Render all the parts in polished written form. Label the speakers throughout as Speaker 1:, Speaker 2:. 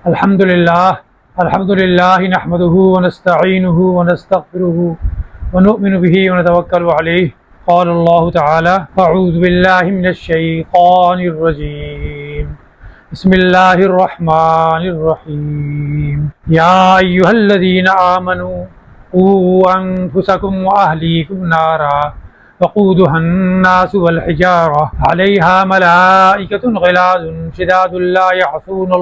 Speaker 1: الحمد للہ نحمده ونستعینه ونستغفره ونؤمن به ونتوکل علیہ. قال اللہ تعالی اعوذ باللہ من الشیطان الرجیم بسم اللہ الرحمن الرحیم. یا ایہا الذین آمنوا قوا انفسکم واہلیکم نارا وقودها الناس والحجارة عليها ملائكة غلاظ شداد لا يعصون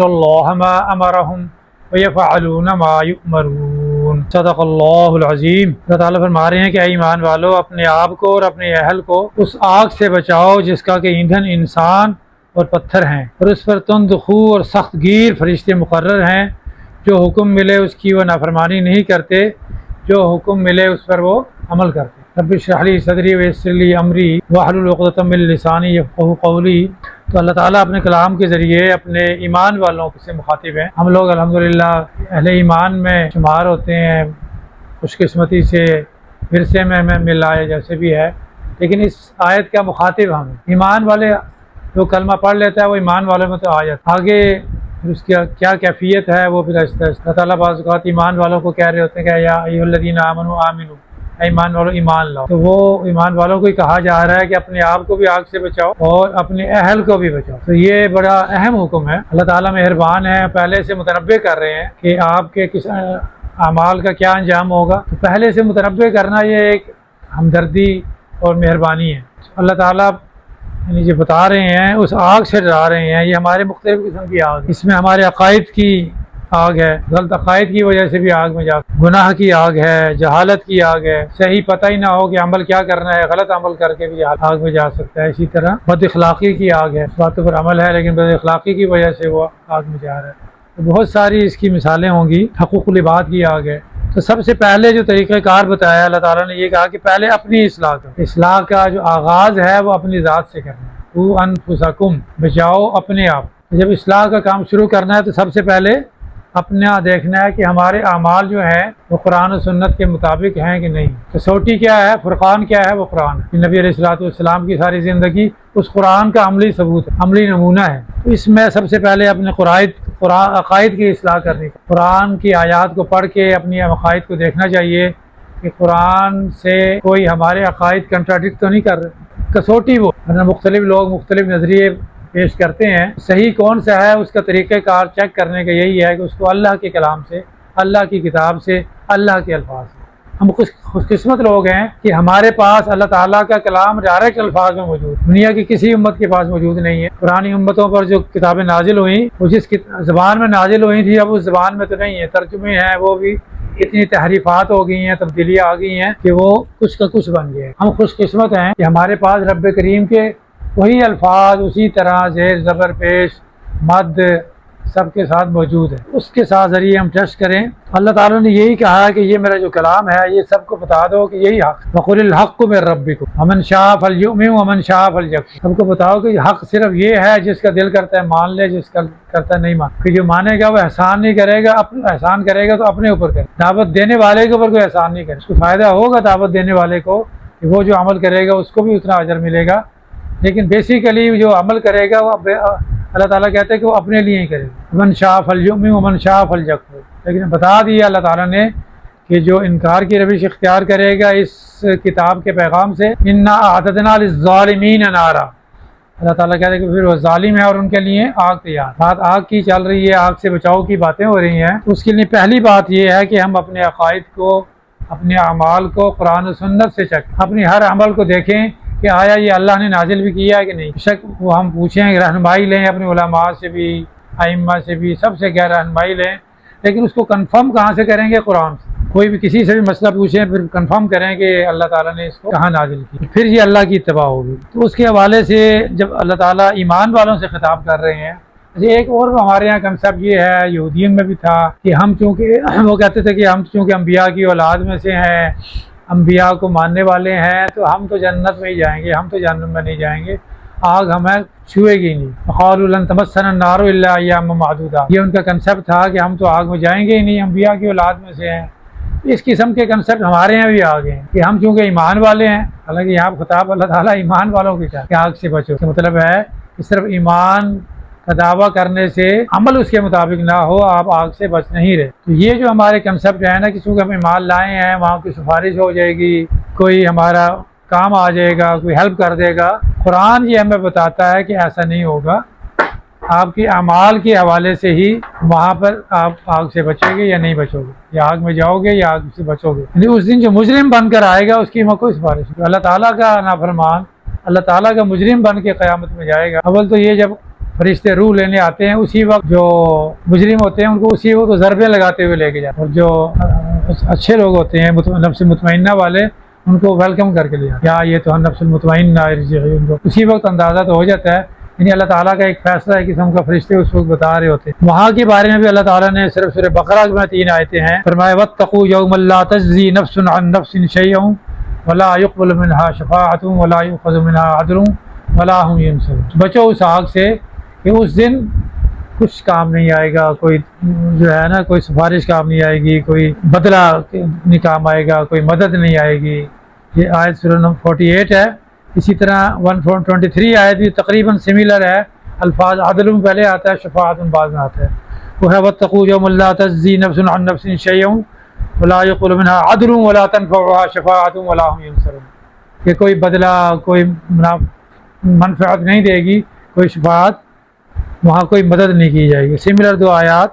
Speaker 1: الله ما أمرهم ويفعلون ما يؤمرون. صدق اللہ العظیم. اللہ تعالیٰ فرما رہے ہیں کہ اے ایمان والو، اپنے آپ کو اور اپنے اہل کو اس آگ سے بچاؤ جس کا کہ ایندھن انسان اور پتھر ہیں، اور اس پر تند خو اور سخت گیر فرشتے مقرر ہیں. جو حکم ملے اس کی وہ نافرمانی نہیں کرتے، جو حکم ملے اس پر وہ عمل کرتے. رب اشرح لی صدری ویسر لی امری واحلل عقدۃ من لسانی یفقہوا قولی. تو اللہ تعالیٰ اپنے کلام کے ذریعے اپنے ایمان والوں سے مخاطب ہیں. ہم لوگ الحمدللہ اہل ایمان میں شمار ہوتے ہیں، خوش قسمتی سے ورثے میں مل آئے جیسے بھی ہے، لیکن اس آیت کا مخاطب ہم ہیں. ایمان والے جو کلمہ پڑھ لیتا ہے وہ ایمان والوں میں تو آ جاتا ہے. آگے اس کی کیا کیفیت ہے وہ پھر اللہ تعالیٰ بعض اوقات ایمان والوں کو کہہ رہے ہوتے ہیں کہ یا ایھا الذین آمنوا آمنوا، ایمان والوں ایمان لاؤ. تو وہ ایمان والوں کو ہی کہا جا رہا ہے کہ اپنے آپ کو بھی آگ سے بچاؤ اور اپنے اہل کو بھی بچاؤ. تو یہ بڑا اہم حکم ہے. اللہ تعالیٰ مہربان ہے، پہلے سے متنبع کر رہے ہیں کہ آپ کے کس اعمال کا کیا انجام ہوگا. تو پہلے سے متنبع کرنا یہ ایک ہمدردی اور مہربانی ہے. اللہ تعالیٰ یعنی جو بتا رہے ہیں اس آگ سے ڈرا رہے ہیں. یہ ہمارے مختلف قسم کی آگ ہے. اس میں ہمارے عقائد کی آگ ہے، غلط عقائد کی وجہ سے بھی آگ میں جا، گناہ کی آگ ہے، جہالت کی آگ ہے، صحیح پتہ ہی نہ ہو کہ عمل کیا کرنا ہے، غلط عمل کر کے بھی آگ میں جا سکتا ہے. اسی طرح بد اخلاقی کی آگ ہے، باتوں پر عمل ہے لیکن بد اخلاقی کی وجہ سے وہ آگ میں جا رہا ہے. تو بہت ساری اس کی مثالیں ہوں گی. حقوق العباد کی آگ ہے. تو سب سے پہلے جو طریقہ کار بتایا اللہ تعالیٰ نے یہ کہا کہ پہلے اپنی اصلاح کرو. اصلاح کا جو آغاز ہے وہ اپنی ذات سے کرنا ہے. قوا انفسکم، بچاؤ اپنے آپ. جب اصلاح کا کام شروع کرنا ہے تو سب سے پہلے اپنا دیکھنا ہے کہ ہمارے اعمال جو ہیں وہ قرآن و سنت کے مطابق ہیں کہ نہیں. کسوٹی کیا ہے، فرقان کیا ہے؟ وہ قرآن ہے. نبی علیہ الصلوۃ والسلام کی ساری زندگی اس قرآن کا عملی ثبوت ہے، عملی نمونہ ہے. تو اس میں سب سے پہلے اپنے عقائد کی اصلاح کرنی. قرآن کی آیات کو پڑھ کے اپنی عقائد کو دیکھنا چاہیے کہ قرآن سے کوئی ہمارے عقائد کنٹراڈکٹ تو نہیں کر رہے. کسوٹی وہ مختلف لوگ مختلف نظریے پیش کرتے ہیں، صحیح کون سا ہے اس کا طریقہ کار چیک کرنے کا یہی ہے کہ اس کو اللہ کے کلام سے، اللہ کی کتاب سے، اللہ کے الفاظ سے. ہم خوش قسمت لوگ ہیں کہ ہمارے پاس اللہ تعالیٰ کا کلام ڈائریکٹ الفاظ میں موجود، دنیا کی کسی امت کے پاس موجود نہیں ہے. پرانی امتوں پر جو کتابیں نازل ہوئیں وہ جس زبان میں نازل ہوئی تھی اب اس زبان میں تو نہیں ہے. ترجمے ہیں وہ بھی اتنی تحریفات ہو گئی ہیں، تبدیلیاں آ گئی ہیں کہ وہ کچھ کا کچھ بن گئے. ہم خوش قسمت ہیں کہ ہمارے پاس رب کریم کے وہی الفاظ اسی طرح زیر زبر پیش مد سب کے ساتھ موجود ہے. اس کے ساتھ ذریعے ہم ٹیسٹ کریں. اللہ تعالیٰ نے یہی کہا کہ یہ میرا جو کلام ہے یہ سب کو بتا دو کہ یہی حق. وَقُلِ الْحَقُّ مِن رَبِّكُمْ وَمَن شَاءَ فَلْيُؤْمِن وَمَن شَاءَ فَلْيَكْفُرْ. سب کو بتاؤ کہ حق صرف یہ ہے جس کا دل کرتا ہے مان لے، جس کا کرتا ہے نہیں مان. کہ جو مانے گا وہ احسان نہیں کرے گا، احسان کرے گا تو اپنے اوپر کرے. دعوت دینے والے کے اوپر کوئی احسان نہیں کرے. اس کو فائدہ ہوگا دعوت دینے والے کو کہ وہ جو عمل کرے گا اس کو بھی اتنا اجر ملے گا، لیکن بیسیکلی جو عمل کرے گا وہ اللہ تعالیٰ کہتے ہیں کہ وہ اپنے لیے ہی کرے گا. من شاء فلیؤمن ومن شاء فلیکفر. لیکن بتا دیا اللہ تعالیٰ نے کہ جو انکار کی روش اختیار کرے گا اس کتاب کے پیغام سے، انا اعتدنا للظالمین نارا. اللہ تعالیٰ کہتے ہیں کہ پھر وہ ظالم ہے اور ان کے لیے آگ تیار. بات آگ کی چل رہی ہے، آگ سے بچاؤ کی باتیں ہو رہی ہیں. اس کے لیے پہلی بات یہ ہے کہ ہم اپنے عقائد کو، اپنے اعمال کو قرآن و سنت سے چیک، اپنی ہر عمل کو دیکھیں کہ آیا یہ اللہ نے نازل بھی کیا ہے کہ نہیں. شک وہ ہم پوچھیں، رہنمائی لیں اپنے علماء سے بھی، ائمہ سے بھی، سب سے غیر رہنمائی لیں، لیکن اس کو کنفرم کہاں سے کریں گے؟ قرآن سے. کوئی بھی کسی سے بھی مسئلہ پوچھیں پھر کنفرم کریں کہ اللہ تعالیٰ نے اس کو کہاں نازل کی، پھر یہ اللہ کی اتباع ہوگی. تو اس کے حوالے سے جب اللہ تعالیٰ ایمان والوں سے خطاب کر رہے ہیں، ایک اور ہمارے یہاں کنسیپٹ یہ ہے، یہودین میں بھی تھا کہ ہم چونکہ وہ کہتے تھے کہ ہم چونکہ انبیاء کی اولاد میں سے ہیں، انبیاء کو ماننے والے ہیں، تو ہم تو جنت میں ہی جائیں گے، ہم تو جہنم میں نہیں جائیں گے، آگ ہمیں چھوئے گی نہیں. قالوا لن تمسنا النار الا ایاما معدودہ. یہ ان کا کنسیپٹ تھا کہ ہم تو آگ میں جائیں گے ہی نہیں، انبیاء کی اولاد میں سے ہیں. اس قسم کے کنسیپٹ ہمارے یہاں بھی آ گئے ہیں کہ ہم چونکہ ایمان والے ہیں، حالانکہ یہاں خطاب اللہ تعالیٰ ایمان والوں کی کہ آگ سے بچو. اس کا مطلب ہے کہ صرف ایمان کا دعویٰ کرنے سے عمل اس کے مطابق نہ ہو آپ آگ سے بچ نہیں رہے۔ تو یہ جو ہمارے کنسپٹ ہے نا کہ چونکہ ہم ایمان لائے ہیں وہاں کی سفارش ہو جائے گی، کوئی ہمارا کام آ جائے گا، کوئی ہیلپ کر دے گا، قرآن یہ ہمیں بتاتا ہے کہ ایسا نہیں ہوگا۔ آپ کی اعمال کے حوالے سے ہی وہاں پر آپ آگ سے بچو گے یا نہیں بچو گے، یا آگ میں جاؤ گے یا آگ سے بچو گے۔ یعنی اس دن جو مجرم بن کر آئے گا اس کی وہاں کوئی سفارش نہیں۔ اللہ تعالیٰ کا نافرمان اللہ تعالیٰ کا مجرم بن کے قیامت میں جائے گا۔ اول تو یہ جب فرشتے روح لینے آتے ہیں اسی وقت جو مجرم ہوتے ہیں ان کو اسی وقت ضربیں لگاتے ہوئے لے کے جاتے ہیں، اور جو اچھے لوگ ہوتے ہیں نفس مطمئنہ والے ان کو ویلکم کر کے لیا یا یہ تو نفس المطمئنہ ارجعی، ان کو اسی وقت اندازہ تو ہو جاتا ہے۔ یعنی اللہ تعالیٰ کا ایک فیصلہ ہے قسم کا فرشتے اس وقت بتا رہے ہوتے ہیں۔ وہاں کے بارے میں بھی اللہ تعالیٰ نے صرف سورہ بقرہ میں 3 آیتیں ہیں، فرمایا واتقوا یوما لا تجزی نفس عن نفس شیئا ولا يقبل منها شفاعۃ ولا یؤخذ منها عدل ولا هم ينصرون۔ بچو اس آگ سے کہ اس دن کچھ کام نہیں آئے گا، کوئی جو ہے نا کوئی سفارش کام نہیں آئے گی، کوئی بدلہ نہیں کام آئے گا، کوئی مدد نہیں آئے گی۔ یہ آیت سورہ 48 ہے۔ اسی طرح 123 آیت بھی تقریباً سملر ہے، الفاظ عدل میں پہلے آتا ہے، شفاعت بعد میں آتا ہے۔ وہ ہے واتقوا یوما لا تجزی نفس عن نفس شیئا ولا يقبل منها عدل ولا تنفعها شفاعۃ ولا هم ينصرون، کہ کوئی بدلہ کوئی منفعت نہیں دے گی، کوئی شفاعت وہاں کوئی مدد نہیں کی جائے گی۔ سملر 2 آیات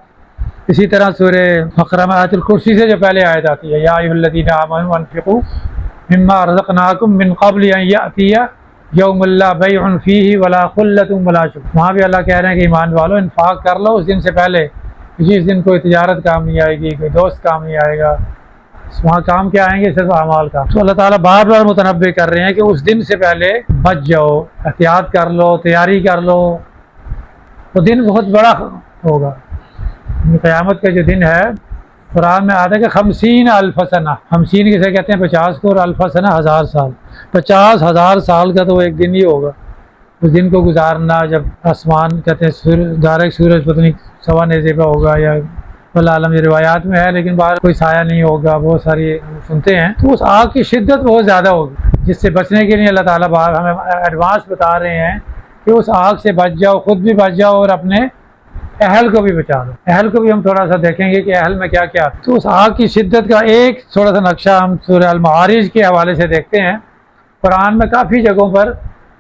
Speaker 1: اسی طرح سورہ بقرہ میں آیت الکرسی سے جو پہلے آیت آتی ہے، یا ایھا الذین آمنوا انفقوا مما رزقناکم من قبل ان یأتی یوم لا بیع فیہ ولا خلۃ ولا شفاعۃ۔ وہاں بھی اللہ کہہ رہے ہیں کہ ایمان والو انفاق کر لو اس دن سے پہلے، جس دن کوئی تجارت کام نہیں آئے گی، کوئی دوست کام نہیں آئے گا۔ وہاں کام کیا آئیں گے؟ صرف اعمال کا۔ تو اللہ تعالیٰ بار بار متنبہ کر رہے ہیں کہ اس دن سے پہلے بچ جاؤ، احتیاط کر لو، تیاری کر لو۔ وہ دن بہت بڑا ہوگا، قیامت کا جو دن ہے قرآن میں آتا ہے کہ 50,000 سنہ، 50 کسے کہتے ہیں 50 کو، اور الف سنہ 1000 سال، 50,000 سال کا تو وہ ایک دن ہی ہوگا۔ اس دن کو گزارنا، جب آسمان کہتے ہیں ڈائریکٹ سورج پتہ نہیں سوا نیزے پہ ہوگا یا واللہ عالم، یہ روایات میں ہے، لیکن باہر کوئی سایہ نہیں ہوگا، بہت ساری سنتے ہیں۔ تو اس آگ کی شدت بہت زیادہ ہوگی، جس سے بچنے کے لیے اللہ تعالیٰ باہر ہمیں ایڈوانس بتا رہے ہیں کہ اس آگ سے بچ جاؤ، خود بھی بچ جاؤ اور اپنے اہل کو بھی بچا دو۔ اہل کو بھی ہم تھوڑا سا دیکھیں گے کہ اہل میں کیا کیا۔ تو اس آگ کی شدت کا ایک تھوڑا سا نقشہ ہم سورہ المعارج کے حوالے سے دیکھتے ہیں۔ قرآن میں کافی جگہوں پر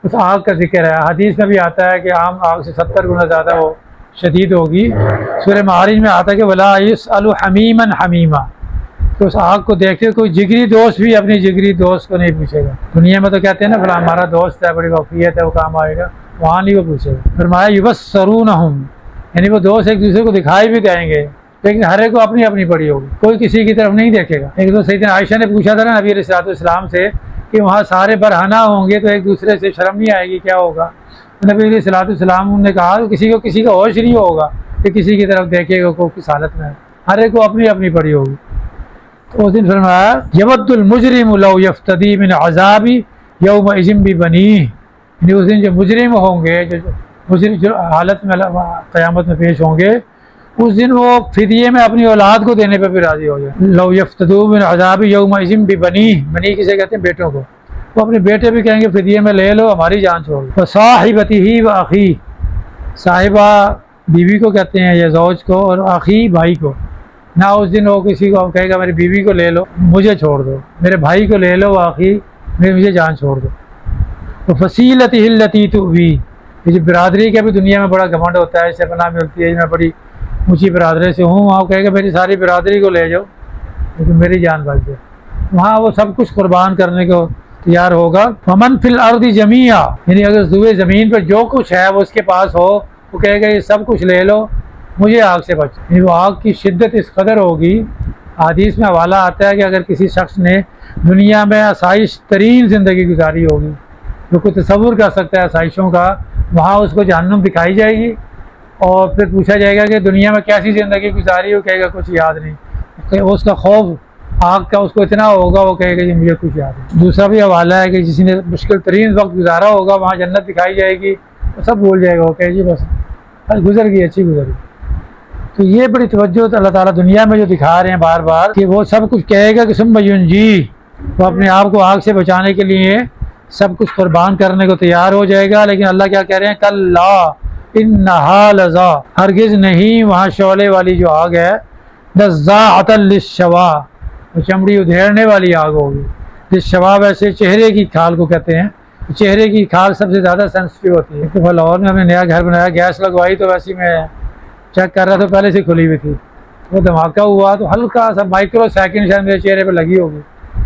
Speaker 1: اس آگ کا ذکر ہے، حدیث میں بھی آتا ہے کہ عام آگ سے 70 گنا زیادہ وہ شدید ہوگی۔ سورہ معارج میں آتا ہے کہ ولا یسأل حمیما حمیما، تو اس آگ کو دیکھتے کوئی جگری دوست بھی اپنی جگری دوست کو نہیں پوچھے گا۔ دنیا میں تو کہتے ہیں نا فلاں ہمارا دوست ہے، بڑی وفیت ہے، وہ کام آئے گا، وہاں نہیں وہ پوچھے گا۔ فرمایا یبصرونہم، یعنی وہ دوست ایک دوسرے کو دکھائی بھی دیں گے، لیکن ہر ایک کو اپنی اپنی پڑی ہوگی، کوئی کسی کی طرف نہیں دیکھے گا۔ ایک دو سیدنا عائشہ نے پوچھا تھا نا نبی علیہ السلام سے کہ وہاں سارے برہنہ ہوں گے تو ایک دوسرے سے شرم نہیں آئے گی، کیا ہوگا؟ نبی علیہ السلام نے کہا کہ کسی کا ہوش نہیں ہوگا کہ کسی کی طرف دیکھے گا، کو کس حالت میں ہے، ہر ایک کو اپنی اپنی پڑی ہوگی۔ تو اس دن فرمایا یود المجرم لو یفتدی من عذاب یومئذ ببنیہ، یعنی اس دن جو مجرم ہوں گے، جو حالت میں قیامت میں پیش ہوں گے، اس دن وہ فدیے میں اپنی اولاد کو دینے پہ بھی راضی ہو جائے۔ لو یفتدوا من عذاب یومئذ ببنیہ، بنی کسے کہتے ہیں؟ بیٹوں کو۔ وہ اپنے بیٹے بھی کہیں گے فدیے میں لے لو، ہماری جان چھوڑ دو۔ وصاحبتہ واخیہ، صاحبہ بیوی کو کہتے ہیں یا زوج کو، اور اخی بھائی کو۔ نہ اس دن وہ کسی کو کہے گا میری بیوی کو لے لو مجھے چھوڑ دو، میرے بھائی کو لے لو آخی مجھے جان چھوڑ دو۔ تو فصیلتہ التی تؤوی، یہ جو برادری کا بھی دنیا میں بڑا گھمنڈ ہوتا ہے، اس سے پناہ ملتی ہے میں بڑی اونچی برادری سے ہوں، وہاں کہے گا میری ساری برادری کو لے جاؤ لیکن میری جان بچ جائے۔ وہاں وہ سب کچھ قربان کرنے کو تیار ہوگا۔ ومن فی الارض جمیعا، یعنی اگر دوئے زمین پہ جو کچھ ہے وہ اس کے پاس ہو، وہ کہے گا یہ سب کچھ لے لو مجھے آگ سے بچ۔ یعنی وہ آگ کی شدت اس قدر ہوگی، حدیث میں حوالہ آتا ہے کہ اگر کسی شخص نے دنیا میں آسائش ترین زندگی گزاری ہوگی، جو کوئی تصور کر سکتا ہے آسائشوں کا، وہاں اس کو جہنم دکھائی جائے گی اور پھر پوچھا جائے گا کہ دنیا میں کیسی زندگی گزاری ہو، کہے گا کچھ یاد نہیں۔ کہ اس کا خوف آگ کا اس کو اتنا ہوگا، وہ کہے گا کہ مجھے کچھ یاد نہیں۔ دوسرا بھی حوالہ ہے کہ جس نے مشکل ترین وقت گزارا ہوگا، وہاں جنت دکھائی جائے گی، وہ سب بھول جائے گا، وہ کہے جی بس گزر گئی، اچھی گزر گئی۔ تو یہ بڑی توجہ اللہ تعالیٰ دنیا میں جو دکھا رہے ہیں بار بار کہ وہ سب کچھ کہے گا کہ ثم ینجی، وہ اپنے آپ کو آگ سے بچانے کے لیے سب کچھ قربان کرنے کو تیار ہو جائے گا۔ لیکن اللہ کیا کہہ رہے ہیں؟ کلا انہا لظا، ہرگز نہیں وہاں شعلے والی جو آگ ہے، نزاعۃ للشوا، چمڑی ادھیڑنے والی آگ ہوگی۔ للشوا ویسے چہرے کی کھال کو کہتے ہیں، چہرے کی کھال سب سے زیادہ سینسٹیو ہوتی ہے۔ تو لاہور میں ہم نے نیا گھر بنایا، گیس لگوائی تو ویسے میں چیک کر رہا تھا، پہلے سے کھلی ہوئی تھی، وہ دھماکہ ہوا تو ہلکا سا مائکرو سیکنڈ شاید میرے چہرے پہ لگی ہوگی،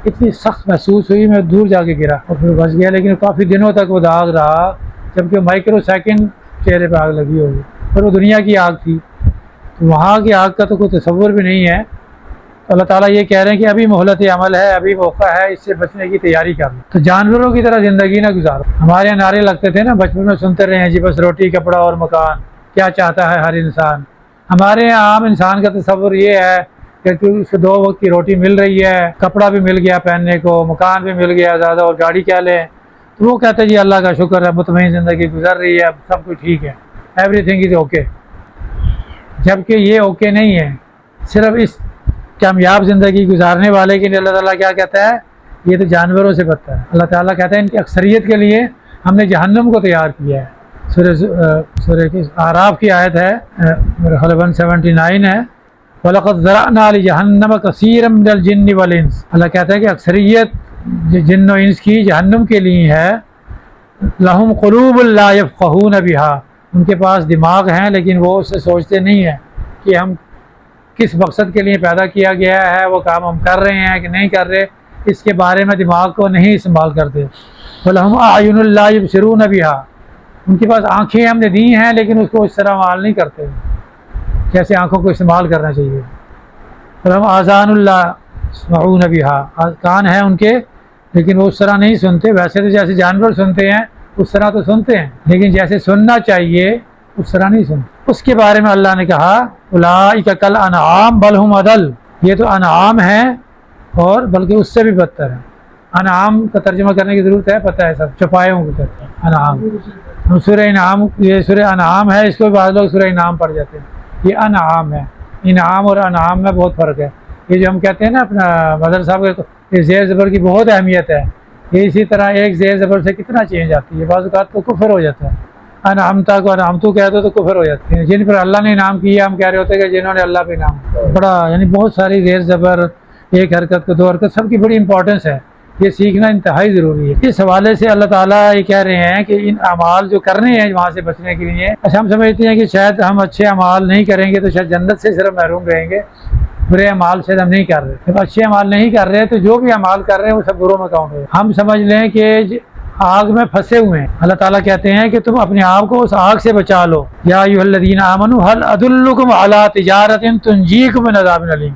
Speaker 1: اتنی سخت محسوس ہوئی، میں دور جا کے گرا اور پھر بچ گیا، لیکن کافی دنوں تک وہ داغ رہا، جبکہ مائکرو سیکنڈ چہرے پہ آگ لگی ہوگی، اور وہ دنیا کی آگ تھی، تو وہاں کی آگ کا تو کوئی تصور بھی نہیں ہے۔ تو اللہ تعالیٰ یہ کہہ رہے ہیں کہ ابھی مہلت عمل ہے، ابھی موقع ہے، اس سے بچنے کی تیاری کر لو، تو جانوروں کی طرح زندگی نہ گزارو۔ ہمارے یہاں نعرے لگتے تھے نا بچپن میں، سنتے رہے ہیں جی، بس روٹی کپڑا اور مکان، کیا چاہتا ہے ہر انسان۔ ہمارے یہاں عام انسان کا تصور یہ ہے کہ اس کو 2 وقت کی روٹی مل رہی ہے، کپڑا بھی مل گیا پہننے کو، مکان بھی مل گیا زیادہ، اور گاڑی کیا لیں، تو وہ کہتے ہیں جی اللہ کا شکر ہے، مطمئن زندگی گزر رہی ہے، اب سب کچھ ٹھیک ہے، ایوری تھنگ از اوکے۔ جبکہ یہ اوکے نہیں ہے، صرف اس کامیاب زندگی گزارنے والے کے لیے اللہ تعالیٰ کیا کہتا ہے، یہ تو جانوروں سے بدتر ہے۔ اللہ تعالیٰ کہتا ہے ان کی اکثریت کے لیے ہم نے جہنم کو تیار کیا ہے۔ سورہ اعراف کی آیت ہے، میرے خیال 179 ہے، وَلَقَدْ ذَرَأْنَا لِجَهَنَّمَ كَثِيرًا مِنَ الْجِنِّ وَالْإِنسِ، اللہ کہتا ہے کہ اکثریت جن و انس کی جہنم کے لیے ہے۔ لَهُمْ قُلُوبٌ لَا يَفْقَهُونَ بِهَا، ان کے پاس دماغ ہیں لیکن وہ اس سے سوچتے نہیں ہیں کہ ہم کس مقصد کے لیے پیدا کیا گیا ہے، وہ کام ہم کر رہے ہیں کہ نہیں کر رہے، اس کے بارے میں دماغ کو نہیں استعمال کرتے۔ وَلَهُمْ أَعْيُنٌ لَا يُبْصِرُونَ بِهَا، ان کے پاس آنکھیں ہم نے دی ہیں لیکن اس کو اس طرح عمل نہیں کرتے جیسے آنکھوں کو استعمال کرنا چاہیے۔ وَلَهُمْ آذَانٌ لَا يَسْمَعُونَ بِهَا، کان ہیں ان کے لیکن وہ اس طرح نہیں سنتے، ویسے تو جیسے جانور سنتے ہیں اس طرح تو سنتے ہیں، لیکن جیسے سننا چاہیے اس طرح نہیں سنتے۔ اس کے بارے میں اللہ نے کہا اولئک کالانعام بل ہم اضل، یہ تو انعام ہیں اور بلکہ اس سے بھی بدتر ہے۔ انعام کا ترجمہ کرنے کی ضرورت ہے، پتہ ہے سب، چپائوں کو کہتے ہیں انعام۔ ہم سورہ انعام، یہ سورہ انعام ہے، اس کو بھی بعض لوگ سورہ انعام پڑھ جاتے ہیں، یہ انعام ہے۔ انعام اور انعام میں بہت فرق ہے۔ یہ جو ہم کہتے ہیں نا اپنا مدر صاحب کے زیر زبر کی بہت اہمیت ہے، یہ اسی طرح ایک زیر زبر سے کتنا چینج آتی ہے، بعض اوقات تو کفر ہو جاتا ہے۔ انعمتا کو انعمتو کہہ دو تو کفر ہو جاتے ہیں، جن پر اللہ نے انعام کیا ہم کہہ رہے ہوتے ہیں کہ جنہوں نے اللہ پہ انعام کیا، بڑا یعنی بہت ساری زیر زبر، ایک حرکت کو 2 حرکت، سب کی بڑی امپورٹنس ہے، یہ سیکھنا انتہائی ضروری ہے۔ اس حوالے سے اللہ تعالیٰ یہ کہہ رہے ہیں کہ ان اعمال جو کرنے ہیں وہاں سے بچنے کے لیے، اچھا ہم سمجھتے ہیں کہ شاید ہم اچھے اعمال نہیں کریں گے تو شاید جنت سے صرف محروم رہیں گے، برے اعمال سے ہم نہیں کر رہے، جب اچھے اعمال نہیں کر رہے تو جو بھی اعمال کر رہے ہیں وہ سب بروں میں کاؤنٹ ہوئے، ہم سمجھ لیں کہ آگ میں پھنسے ہوئے ہیں۔ اللہ تعالیٰ کہتے ہیں کہ تم اپنے آپ کو اس آگ سے بچا لو۔ یا ایھا الذین آمنوا هل ادلکم علی تجارۃ تنجیکم من عذاب علیم،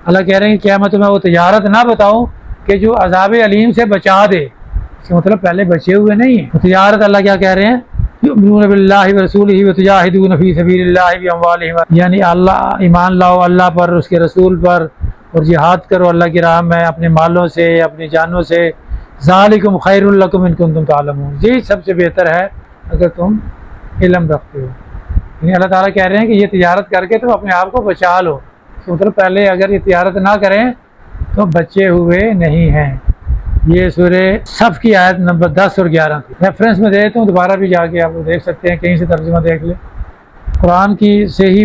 Speaker 1: اللہ کہہ رہے ہیں کہ کیا میں تمہیں وہ تجارت نہ بتاؤں کہ جو عذاب علیم سے بچا دے، اس کا مطلب پہلے بچے ہوئے نہیں ہیں۔ تجارت اللہ کیا کہہ رہے ہیں، یؤمنون باللہ ورسولہ وتجاہدون فی سبیل اللہ باموالہم، یعنی اللہ ایمان لاؤ اللہ پر، اس کے رسول پر، اور جہاد کرو اللہ کی راہ میں اپنے مالوں سے، اپنی جانوں سے۔ ذالکم خیر لکم ان کنتم تعلمون، یہ سب سے بہتر ہے اگر تم علم رکھتے ہو۔ یعنی اللہ تعالیٰ کہہ رہے ہیں کہ یہ تجارت کر کے تم اپنے آپ کو بچا لو، مطلب پہلے اگر یہ تجارت نہ کریں تو بچے ہوئے نہیں ہیں۔ یہ سورہ صف کی آیت نمبر 10 اور 11 تھی، ریفرنس میں دے دیتا ہوں، دوبارہ بھی جا کے آپ لوگ دیکھ سکتے ہیں، کہیں سے ترجمہ دیکھ لیں۔ قرآن کی سے ہی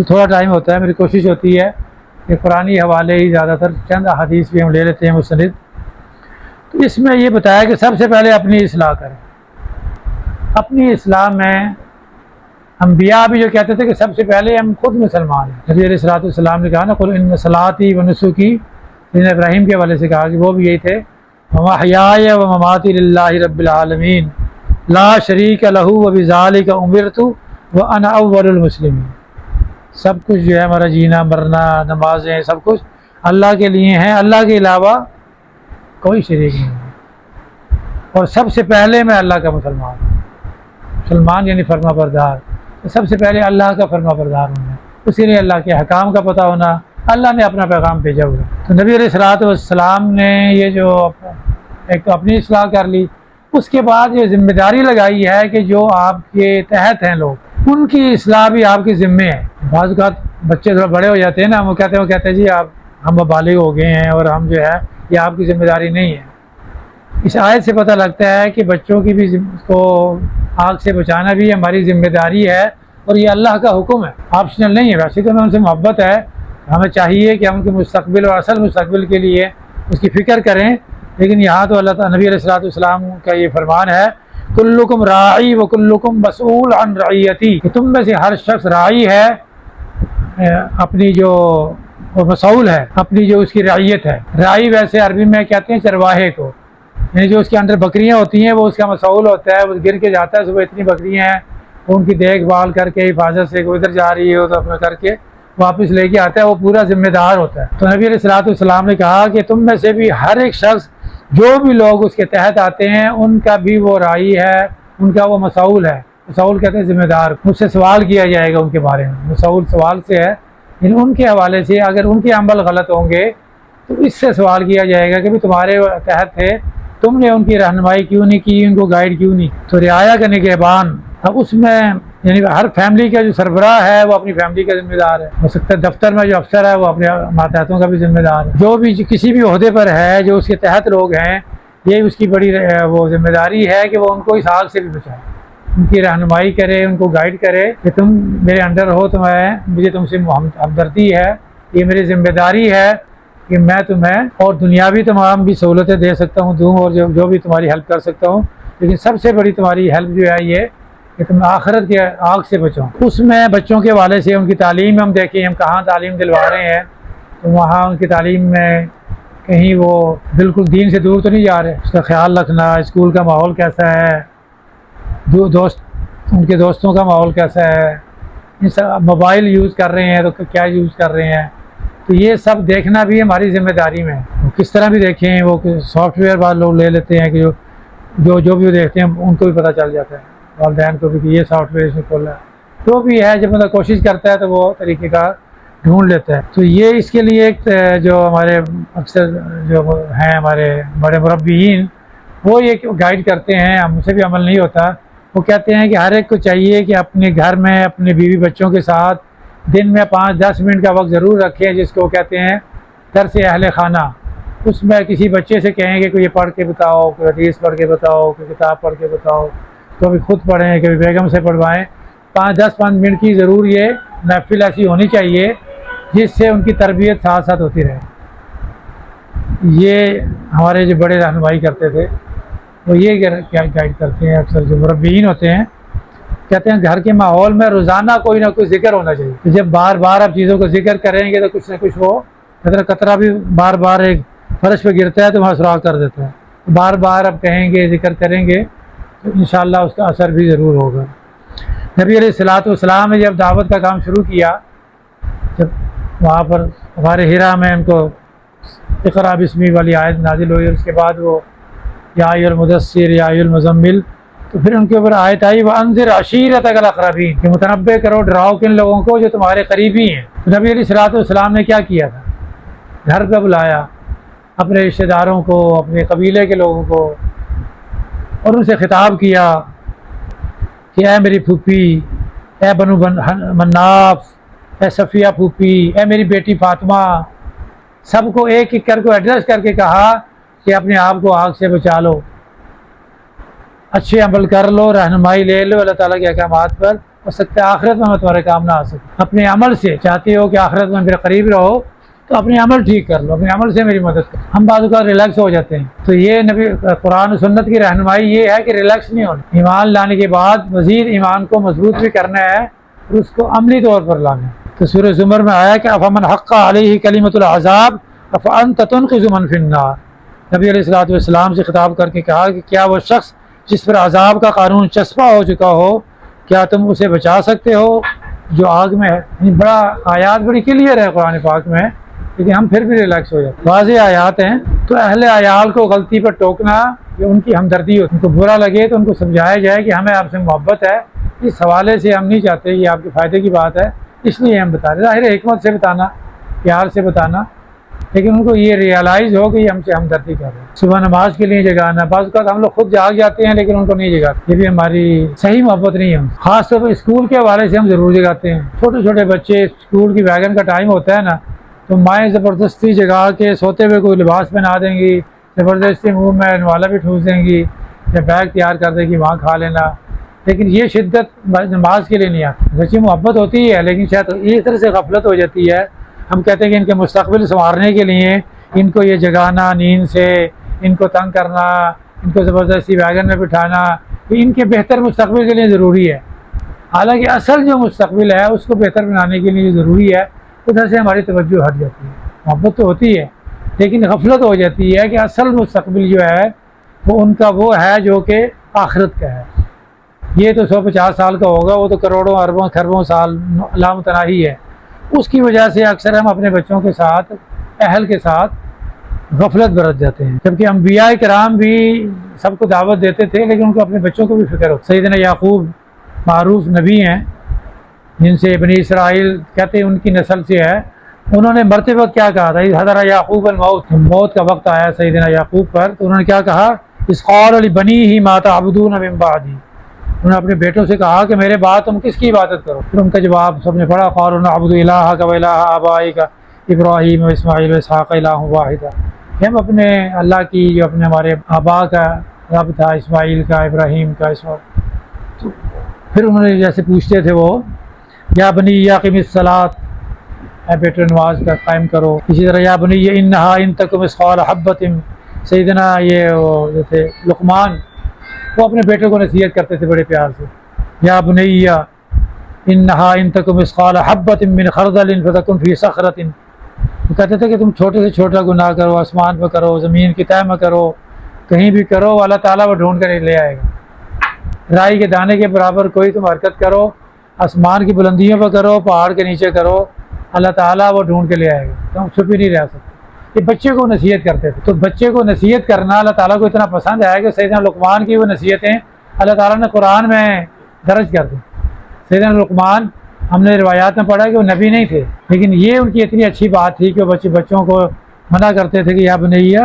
Speaker 1: تھوڑا ٹائم ہوتا ہے، میری کوشش ہوتی ہے کہ قرآنی حوالے ہی زیادہ تر، چند احادیث بھی ہم لے لیتے ہیں مستند۔ تو اس میں یہ بتایا کہ سب سے پہلے اپنی اصلاح کریں۔ اپنی اصلاح میں انبیاء بھی جو کہتے تھے کہ سب سے پہلے ہم خود مسلمان ہیں، نبی علیہ الصلوۃ والسلام نے کہا نا قل ان صلاتي ونسكي، ابراہیم کے حوالے سے کہا کہ وہ بھی یہی تھے، ومحیاي ومماتي للہ رب العالمین لا شریک لہ وبذلک امرت وانا اول المسلمین، سب کچھ جو ہے ہمارا جینا مرنا نمازیں سب کچھ اللہ کے لیے ہیں، اللہ کے علاوہ کوئی شریک نہیں ہے، اور سب سے پہلے میں اللہ کا مسلمان ہوں۔ مسلمان یعنی فرما بردار، تو سب سے پہلے اللہ کا فرما بردار ہونا، اسی لیے اللہ کے حکام کا پتہ ہونا، اللہ نے اپنا پیغام بھیجا ہوا۔ تو نبی علیہ الصلوۃ والسلام نے یہ جو ایک اپنی اصلاح کر لی، اس کے بعد یہ ذمہ داری لگائی ہے کہ جو آپ کے تحت ہیں لوگ، ان کی اصلاح بھی آپ کے ذمے ہے۔ بعض اوقات بچے تھوڑا بڑے ہو جاتے ہیں نا، وہ کہتے ہیں جی آپ ہم بالغ ہو گئے ہیں اور ہم جو ہے یہ آپ کی ذمہ داری نہیں ہے۔ اس آیت سے پتہ لگتا ہے کہ بچوں کی بھی کو آگ سے بچانا بھی ہماری ذمہ داری ہے، اور یہ اللہ کا حکم ہے، آپشنل نہیں ہے۔ ویسے تو ہمیں ان سے محبت ہے، ہمیں چاہیے کہ ہم ان کے مستقبل اور اصل مستقبل کے لیے اس کی فکر کریں، لیکن یہاں تو اللہ تعالیٰ نبی علیہ الصلوۃ والسلام کا یہ فرمان ہے، کلکم راعی و کلکم مسئول عن رعیتی، کہ تم میں سے ہر شخص راعی ہے، اپنی جو مسئول ہے، اپنی جو اس کی رعیت ہے۔ راعی ویسے عربی میں کہتے ہیں چرواہے کو، یعنی جو اس کے اندر بکریاں ہوتی ہیں وہ اس کا مسئول ہوتا ہے، وہ گر کے جاتا ہے، صبح اتنی بکریاں ہیں، ان کی دیکھ بھال کر کے حفاظت سے کوئی ادھر جا رہی ہے تو اپنا کر کے واپس لے کے آتا ہے، وہ پورا ذمہ دار ہوتا ہے۔ تو نبی علیہ الصلوۃ والسلام نے کہا کہ تم میں سے بھی ہر ایک شخص، جو بھی لوگ اس کے تحت آتے ہیں، ان کا بھی وہ راعی ہے، ان کا وہ مسئول ہے۔ مسئول کہتے ہیں ذمہ دار، مجھ سے سوال کیا جائے گا ان کے بارے میں، مسئول سوال سے ہے، یعنی ان کے حوالے سے اگر ان کے عمل غلط ہوں گے تو اس سے سوال کیا جائے گا کہ بھی تمہارے تحت تھے، تم نے ان کی رہنمائی کیوں نہیں کی، ان کو گائیڈ کیوں نہیں۔ تو رعایا کا نگہبان، اب اس میں یعنی ہر فیملی کا جو سربراہ ہے وہ اپنی فیملی کا ذمہ دار ہے، ہو سکتا ہے دفتر میں جو افسر ہے وہ اپنے ماتحتوں کا بھی ذمہ دار ہے، جو بھی کسی بھی عہدے پر ہے، جو اس کے تحت لوگ ہیں، یہ اس کی بڑی وہ ذمہ داری ہے کہ وہ ان کو اس آگ سے بھی بچائے، ان کی رہنمائی کرے، ان کو گائیڈ کرے کہ تم میرے انڈر ہو، مجھے تم سے ہمدردی ہے، یہ میری ذمہ داری ہے کہ میں تمہیں اور دنیاوی تمام بھی سہولتیں دے سکتا ہوں، دوں، اور جو بھی تمہاری ہیلپ کر سکتا ہوں، لیکن سب سے بڑی تمہاری ہیلپ جو ہے یہ کہ تم آخرت کے آگ سے بچو۔ اس میں بچوں کے حوالے سے ان کی تعلیم ہم دیکھیں، ہم کہاں تعلیم دلوا رہے ہیں، تو وہاں ان کی تعلیم میں کہیں وہ بالکل دین سے دور تو نہیں جا رہے، اس کا خیال رکھنا، اسکول کا ماحول کیسا ہے، ان کے دوستوں کا ماحول کیسا ہے، موبائل یوز کر رہے ہیں تو کیا یوز کر رہے ہیں، تو یہ سب دیکھنا بھی ہماری ذمہ داری میں ہے۔ کس طرح بھی دیکھیں، وہ سافٹ ویئر بعض لوگ لے لیتے ہیں کہ جو بھی دیکھتے ہیں ان کو بھی پتہ چل جاتا ہے، والدین کو بھی کہ یہ سافٹ ویئر اس نے کھولا ہے، جو بھی ہے، جب بندہ کوشش کرتا ہے تو وہ طریقہ کار ڈھونڈ لیتا ہے۔ تو یہ اس کے لیے ایک جو ہمارے اکثر جو ہیں ہمارے بڑے مربیین، وہ یہ گائیڈ کرتے ہیں، ہم سے بھی عمل نہیں ہوتا، وہ کہتے ہیں کہ ہر ایک کو چاہیے کہ اپنے گھر میں اپنے بیوی بچوں کے ساتھ دن میں 5-10 منٹ کا وقت ضرور رکھیں، جس کو کہتے ہیں درس اہل خانہ۔ اس میں کسی بچے سے کہیں کہ کوئی یہ پڑھ کے بتاؤ، کوئی حدیث پڑھ کے بتاؤ، کوئی کتاب پڑھ کے بتاؤ، کبھی خود پڑھیں، کبھی بیگم سے پڑھوائیں، 5 منٹ کی ضرور یہ محفل ایسی ہونی چاہیے جس سے ان کی تربیت ساتھ ساتھ ہوتی رہے۔ یہ ہمارے جو بڑے رہنمائی کرتے تھے وہ یہ گائیڈ کرتے ہیں، اکثر جو مربیین ہوتے ہیں کہتے ہیں گھر کے ماحول میں روزانہ کوئی نہ کوئی ذکر ہونا چاہیے، کہ جب بار بار آپ چیزوں کو ذکر کریں گے تو کچھ نہ کچھ وہ قطرہ بھی بار بار ایک فرش پہ گرتا ہے تو وہاں سراغ کر دیتا ہے، بار بار آپ کہیں گے، ذکر کریں گے تو انشاءاللہ اس کا اثر بھی ضرور ہوگا۔ نبی علیہ الصلوۃ والسلام نے جب دعوت کا کام شروع کیا، جب وہاں پر غار حرا میں ان کو اقرأ باسمی والی آیت نازل ہوئی، اور اس کے بعد وہ یا ایھا المدثر یا ایھا المزمل، تو پھر ان کے اوپر آیت آئی وانذر عشیرتک الاقربین، کہ متنبہ کرو، ڈراؤ کن لوگوں کو جو تمہارے قریبی ہیں۔ تو نبی علیہ الصلوۃ والسلام نے کیا کیا تھا، گھر پہ بلایا اپنے رشتہ داروں کو، اپنے قبیلے کے لوگوں کو، اور ان سے خطاب کیا کہ اے میری پھوپھی، اے بنو مناف، اے صفیہ پھوپھی، اے میری بیٹی فاطمہ، سب کو ایک ایک کر کو ایڈریس کر کے کہا کہ اپنے آپ کو آگ سے بچا لو، اچھے عمل کر لو، رہنمائی لے لو اللہ تعالیٰ کے احکامات پر، ہو سکتا ہے آخرت میں تمہارے کام نہ آ سکے۔ اپنے عمل سے چاہتے ہو کہ آخرت میں میرے قریب رہو تو اپنے عمل ٹھیک کر لو، اپنے عمل سے میری مدد کرو۔ ہم بعض اوقات ریلیکس ہو جاتے ہیں، تو یہ نبی قرآن و سنت کی رہنمائی یہ ہے کہ ریلیکس نہیں ہونا، ایمان لانے کے بعد مزید ایمان کو مضبوط بھی کرنا ہے اور اس کو عملی طور پر لانا ہے۔ تو سورہ زمر میں آیا کہ افمن حق علیہ کلمۃ العذاب افانت تنقذ من فی النار، نبی علیہ الصلوۃ والسلام سے خطاب کر کے کہا کہ کیا وہ شخص جس پر عذاب کا قانون چسپاں ہو چکا ہو، کیا تم اسے بچا سکتے ہو جو آگ میں ہے؟ بڑا آیات بڑی کلیئر ہے قرآن پاک میں، لیکن ہم پھر بھی ریلیکس ہو جاتے ہیں، واضح آیات ہیں۔ تو اہل عیال کو غلطی پر ٹوکنا یہ ان کی ہمدردی ہوتی ہے، ان کو برا لگے تو ان کو سمجھایا جائے کہ ہمیں آپ سے محبت ہے، اس حوالے سے ہم نہیں چاہتے، یہ آپ کے فائدے کی بات ہے، اس لیے ہم بتا رہے، ظاہر حکمت سے بتانا، پیار سے بتانا، لیکن ان کو یہ ریئلائز ہو کہ یہ ہم سے ہمدردی کر رہے ہیں۔ صبح نماز کے لیے جگانا، بعض اوقات ہم لوگ خود جاگ جاتے ہیں لیکن ان کو نہیں جگاتے، یہ بھی ہماری صحیح محبت نہیں ہے۔ خاص طور پر اسکول کے حوالے سے ہم ضرور جگاتے ہیں، چھوٹے چھوٹے بچے، اسکول کی ویگن کا ٹائم ہوتا ہے نا، تو مائیں زبردستی جگا کے سوتے ہوئے کوئی لباس پہنا دیں گی، زبردستی منہ میں نوالا بھی ٹھوس دیں گی، یا بیگ تیار کر دیں گی وہاں کھا لینا، لیکن یہ شدت نماز کے لیے نہیں آتی. سچی محبت ہوتی ہے لیکن شاید اس طرح سے غفلت ہو جاتی ہے. ہم کہتے ہیں کہ ان کے مستقبل سنوارنے کے لیے ان کو یہ جگانا نیند سے، ان کو تنگ کرنا، ان کو زبردستی ویگن میں بٹھانا، یہ ان کے بہتر مستقبل کے لیے ضروری ہے. حالانکہ اصل جو مستقبل ہے اس کو بہتر بنانے کے لیے ضروری ہے. ادھر سے ہماری توجہ ہٹ جاتی ہے. محبت تو ہوتی ہے لیکن غفلت ہو جاتی ہے کہ اصل مستقبل جو ہے وہ ان کا وہ ہے جو کہ آخرت کا ہے. یہ تو 150 سال کا ہوگا، وہ تو کروڑوں اربوں خربوں سال لامتناہی ہے. اس کی وجہ سے اکثر ہم اپنے بچوں کے ساتھ، اہل کے ساتھ غفلت برت جاتے ہیں. جبکہ انبیاء کرام بھی سب کو دعوت دیتے تھے لیکن ان کو اپنے بچوں کو بھی فکر ہو. سیدنا یعقوب معروف نبی ہیں جن سے بنی اسرائیل کہتے ہیں ان کی نسل سے ہے. انہوں نے مرتے وقت کیا کہا تھا؟ حضر یعقوب الموت، موت کا وقت آیا سیدنا یعقوب پر تو انہوں نے کیا کہا؟ اس قال لبنیہ ما تعبدون من بعدی. انہوں نے اپنے بیٹوں سے کہا کہ میرے بعد تم کس کی عبادت کرو؟ پھر ان کا جواب سب نے پڑھا، قالوا نعبد الہک و الہ آبائک ابراہیم و اسماعیل و اسحاق الہ واحد. کہ ہم اپنے اللہ کی، جو اپنے ہمارے آبا کا رب تھا، اسماعیل کا، ابراہیم کا، اسماعیل. پھر انہوں نے جیسے پوچھتے تھے وہ، یا بنی اقم الصلاۃ، اے بیٹے نماز کا قائم کرو. اسی طرح یا بنی انہا ان تک مثقال حبۃ، سیدنا یہ جو تھے لقمان، وہ اپنے بیٹے کو نصیحت کرتے تھے بڑے پیار سے. یا بنی انہا ان تک مثقال حبۃ من خردل فتکن فی صخرۃ. وہ کہتے تھے کہ تم چھوٹے سے چھوٹا گناہ کرو، آسمان پہ کرو، زمین کی تہہ میں کرو، کہیں بھی کرو، اللہ تعالیٰ وہ ڈھونڈ کر لے آئے گا. رائی کے دانے کے برابر کوئی تم حرکت کرو، آسمان کی بلندیوں پہ کرو، پہاڑ کے نیچے کرو، اللہ تعالیٰ وہ ڈھونڈ کے لے آئے گا. تم چھپ ہی نہیں رہ سکتے. یہ بچے کو نصیحت کرتے تھے. تو بچے کو نصیحت کرنا اللہ تعالیٰ کو اتنا پسند ہے کہ سیدنا لقمان کی وہ نصیحتیں اللہ تعالیٰ نے قرآن میں درج کر دی. سیدنا لقمان، ہم نے روایات میں پڑھا کہ وہ نبی نہیں تھے لیکن یہ ان کی اتنی اچھی بات تھی کہ وہ بچوں کو منع کرتے تھے کہ یا بنیہ،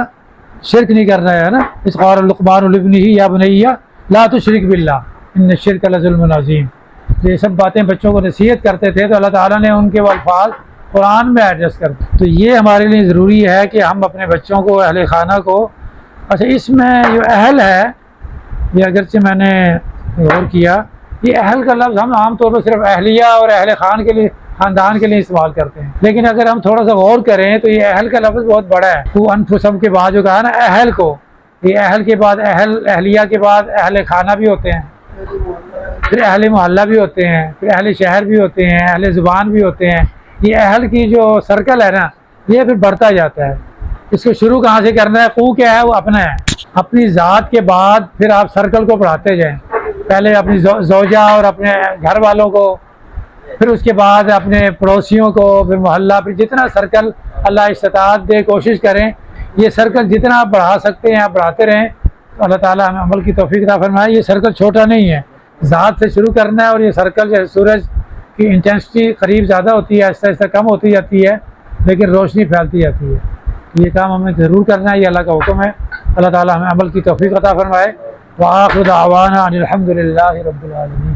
Speaker 1: شرک نہیں کرنا ہے نا. اس قال لقمان لابنہ یا بنیہ لا تشرک باللہ ان الشرک لظلم عظیم. یہ سب باتیں بچوں کو نصیحت کرتے تھے تو اللہ تعالیٰ نے ان کے وہ الفاظ قرآن میں ایڈجسٹ کر دی. تو یہ ہمارے لیے ضروری ہے کہ ہم اپنے بچوں کو، اہل خانہ کو، اچھا اس میں جو اہل ہے، یہ اگرچہ میں نے غور کیا، یہ اہل کا لفظ ہم عام طور پر صرف اہلیہ اور اہل خان کے لیے، خاندان کے لیے استعمال کرتے ہیں. لیکن اگر ہم تھوڑا سا غور کریں تو یہ اہل کا لفظ بہت بڑا ہے. وہ انفسم کے بعد جو کہا نا اہل کو، یہ اہل کے بعد اہلیہ کے بعد اہل خانہ بھی ہوتے ہیں، پھر اہل محلہ بھی ہوتے ہیں، پھر اہل شہر بھی ہوتے ہیں، اہل زبان بھی ہوتے ہیں. یہ اہل کی جو سرکل ہے نا یہ پھر بڑھتا جاتا ہے. اس کو شروع کہاں سے کرنا ہے؟ قو کیا ہے؟ وہ اپنا ہے. اپنی ذات کے بعد پھر آپ سرکل کو بڑھاتے جائیں. پہلے اپنی زوجہ اور اپنے گھر والوں کو، پھر اس کے بعد اپنے پڑوسیوں کو، پھر محلہ، پھر جتنا سرکل اللہ استطاعت دے کوشش کریں. یہ سرکل جتنا آپ بڑھا سکتے ہیں آپ بڑھاتے رہیں. اللہ تعالیٰ ہمیں عمل کی توفیق عطا فرمائے. یہ سرکل چھوٹا نہیں ہے، ذات سے شروع کرنا ہے. اور یہ سرکل جیسے سورج کی انٹینسٹی قریب زیادہ ہوتی ہے، آہستہ آہستہ کم ہوتی جاتی ہے لیکن روشنی پھیلتی جاتی ہے. یہ کام ہمیں ضرور کرنا ہے، یہ اللہ کا حکم ہے. اللہ تعالیٰ ہمیں عمل کی توفیق عطا فرمائے. وآخر دعوانا ان الحمد للہ رب العالمین.